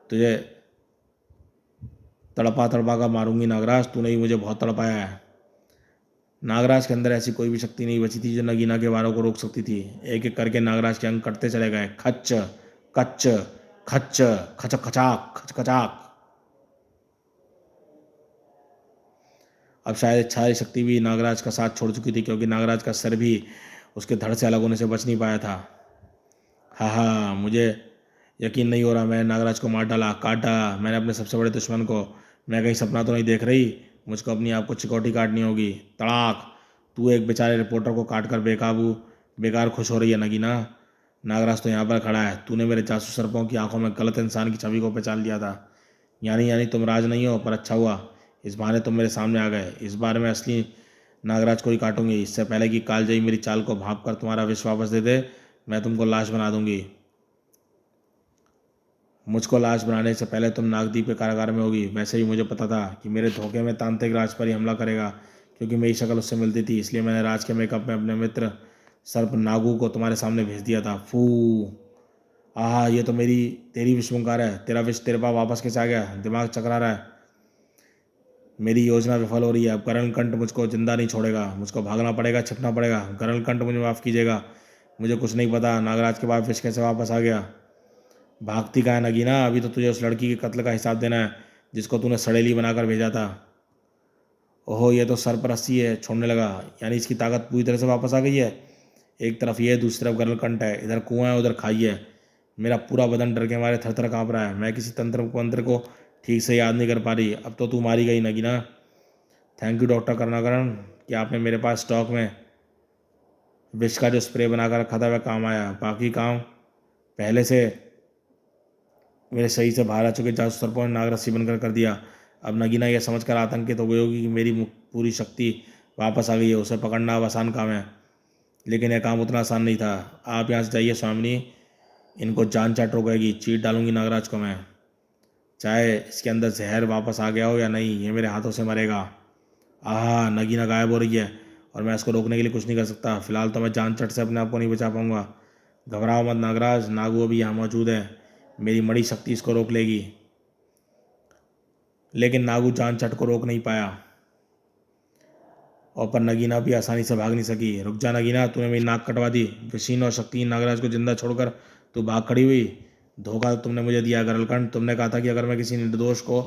तुझे तड़पा तड़पा कर मारूंगी नागराज। तूने ही मुझे बहुत तड़पाया है। नागराज के अंदर ऐसी कोई भी शक्ति नहीं बची थी जो नगीना के वारों को रोक सकती थी। एक एक करके नागराज के अंग कटते चले गए। खच्च कच्च खच्च खचक खचाक खच खचाक। अब शायद इच्छा शक्ति भी नागराज का साथ छोड़ चुकी थी, क्योंकि नागराज का सर भी उसके धड़ से अलग होने से बच नहीं पाया था। हाँ, मुझे यकीन नहीं हो रहा। मैंने नागराज को मार डाला, काट डाला। मैंने अपने सबसे बड़े दुश्मन को। मैं कहीं सपना तो नहीं देख रही? मुझको अपनी आप को चिकोटी काटनी होगी। तड़ाक। तू एक बेचारे रिपोर्टर को काट कर बेकार खुश हो रही है नगीना? नागराज तो यहाँ पर खड़ा है। तूने मेरे जासूस सर्पों की आंखों में गलत इंसान की छवि को पहचान लिया था। यानी तुम राज नहीं हो, पर अच्छा हुआ इस बहाने तुम मेरे सामने आ गए। इस बार मैं असली नागराज को ही काटूंगी। इससे पहले कि कालजयी मेरी चाल को भांप कर तुम्हारा विष वापस दे दे, मैं तुमको लाश बना दूंगी। मुझको लाश बनाने से पहले तुम नागदीप के कारागार में होगी। वैसे भी मुझे पता था कि मेरे धोखे में तांत्रिक राज पर ही हमला करेगा, क्योंकि मेरी शक्ल उससे मिलती थी। इसलिए मैंने राज के मेकअप में अपने मित्र सर्प नागू को तुम्हारे सामने भेज दिया था। फू। ये तो तेरी विषमकार है। तेरा विष तेरे पास वापस कैसे आ गया? दिमाग चकरा रहा है। मेरी योजना विफल हो रही है। अब गरणकंठ मुझको जिंदा नहीं छोड़ेगा। मुझको भागना पड़ेगा, छिपना पड़ेगा। गरणकंठ, मुझे माफ़ कीजिएगा, मुझे कुछ नहीं पता नागराज के बाद विष कैसे वापस आ गया। भागती का है नगीना? अभी तो तुझे उस लड़की के कत्ल का हिसाब देना है जिसको तूने सड़ेली बनाकर भेजा था। ओहो, ये तो सरपरस्ती है, छोड़ने लगा। यानी इसकी ताकत पूरी तरह से वापस आ गई है। एक तरफ ये है, दूसरी तरफ गरलकंठ है। इधर कुआं है, उधर खाई है। मेरा पूरा बदन डर के मारे थर थर काँप रहा है। मैं किसी तंत्र को ठीक से याद नहीं कर पा रही। अब तो तू मारी गई Nagina. Thank you doctor Karunakaran कि आपने मेरे पास स्टॉक में विष का जो स्प्रे बनाकर रखा था वह काम आया। बाकी काम पहले से मेरे सही से बाहर आ चुके जासूस सर्पों ने नागरस्सी बनकर कर दिया। अब नगीना यह समझकर आतंकित हो गई होगी कि मेरी पूरी शक्ति वापस आ गई है। उसे पकड़ना अब आसान काम है, लेकिन यह काम उतना आसान नहीं था। आप यहाँ से जाइए स्वामिनी, इनको जान चाट रोकेगी। चीट डालूंगी नागराज को मैं, चाहे इसके अंदर जहर वापस आ गया हो या नहीं, ये मेरे हाथों से मरेगा। नगीना गायब हो रही है। और मैं इसको रोकने के लिए कुछ नहीं कर सकता। फिलहाल तो मैं जान चट से अपने आप को नहीं बचा पाऊंगा। घबराओ मत नागराज, नागू अभी यहाँ मौजूद है, मेरी मणि शक्ति इसको रोक लेगी। लेकिन नागू जान चट को रोक नहीं पाया और पर नगीना भी आसानी से भाग नहीं सकी। रुक जा नगीना, तूने मेरी नाक कटवा दी। विशीन और शक्तिहीन नागराज को जिंदा छोड़कर तू भाग खड़ी हुई। धोखा तुमने मुझे दिया गरलकंठ। तुमने कहा था कि अगर मैं किसी निर्दोष को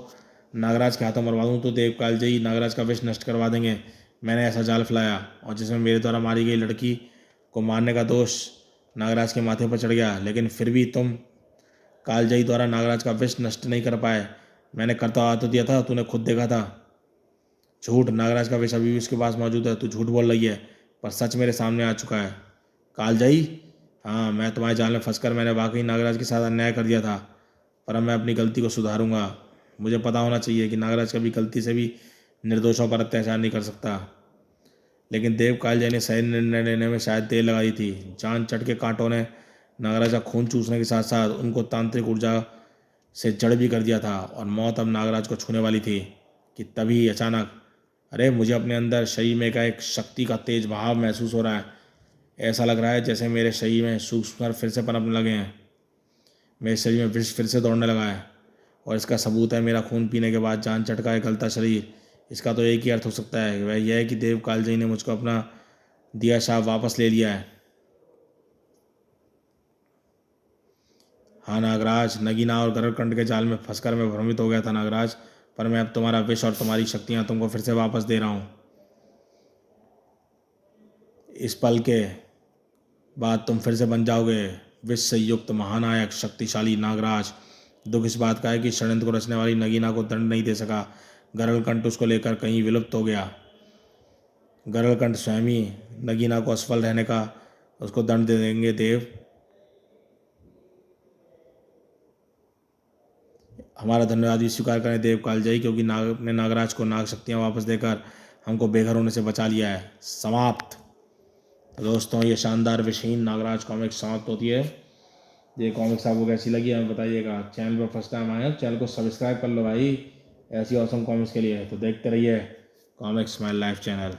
नागराज के हाथों मरवा दूँ तो देव कालजयी नागराज का विष नष्ट करवा देंगे। मैंने ऐसा जाल फैलाया और जिसमें मेरे द्वारा मारी गई लड़की को मारने का दोष नागराज के माथे पर चढ़ गया। लेकिन फिर भी तुम कालजयी द्वारा नागराज का विष नष्ट नहीं कर पाए। मैंने करता हुआ तो दिया था, तूने खुद देखा था। झूठ, नागराज का विष अभी भी उसके पास मौजूद है। तू झूठ बोल रही है, पर सच मेरे सामने आ चुका है। कालजयी, हाँ, मैं तुम्हारे जाल में फंसकर मैंने वाकई नागराज के साथ अन्याय कर दिया था, पर अब मैं अपनी गलती को सुधारूंगा। मुझे पता होना चाहिए कि नागराज कभी गलती से भी निर्दोषों पर अत्याचार नहीं कर सकता। लेकिन देव कालजयी ने सही निर्णय लेने में शायद देर लगा दी थी। जान चट के कांटों ने नागराज का खून चूसने के साथ साथ उनको तांत्रिक ऊर्जा से जड़ भी कर दिया था और मौत अब नागराज को छूने वाली थी कि तभी अचानक, अरे, मुझे अपने अंदर शरीर में का एक शक्ति का तेज बहाव महसूस हो रहा है। ऐसा लग रहा है जैसे मेरे शरीर में सूक्ष्म फिर से पनपने लगे हैं। मेरे शरीर में विष फिर से दौड़ने लगा है और इसका सबूत है मेरा खून पीने के बाद जान चटका एक गलता शरीर। इसका तो एक ही अर्थ हो सकता है, वह यह है कि देव कालजयी ने मुझको अपना दिया शाप वापस ले लिया है। हाँ नागराज, नगीना और गरुड़कंठ के जाल में फंसकर मैं भ्रमित हो गया था नागराज, पर मैं अब तुम्हारा विष और तुम्हारी शक्तियाँ तुमको फिर से वापस दे रहा हूँ। इस पल के बाद तुम फिर से बन जाओगे विष से युक्त महानायक शक्तिशाली नागराज। दुख इस बात का है कि षड्यंत्र को रचने वाली नगीना को दंड नहीं दे सका। गरुड़कंठ उसको लेकर कहीं विलुप्त हो गया। गरुड़कंठ स्वयं ही नगीना को असफल रहने का उसको दंड दे देंगे। देव, हमारा धन्यवाद भी स्वीकार करें देव कालजयी, क्योंकि नाग ने नागराज को नाग शक्तियाँ वापस देकर हमको बेघर होने से बचा लिया है। समाप्त। तो दोस्तों, ये शानदार विषहीन नागराज कॉमिक्स समाप्त होती है। ये कॉमिक्स आपको कैसी लगी हमें बताइएगा। चैनल पर फर्स्ट टाइम आए हो, चैनल को सब्सक्राइब कर लो भाई, ऐसी ऑसम कॉमिक्स के लिए। तो देखते रहिए कॉमिक्स माय लाइफ चैनल।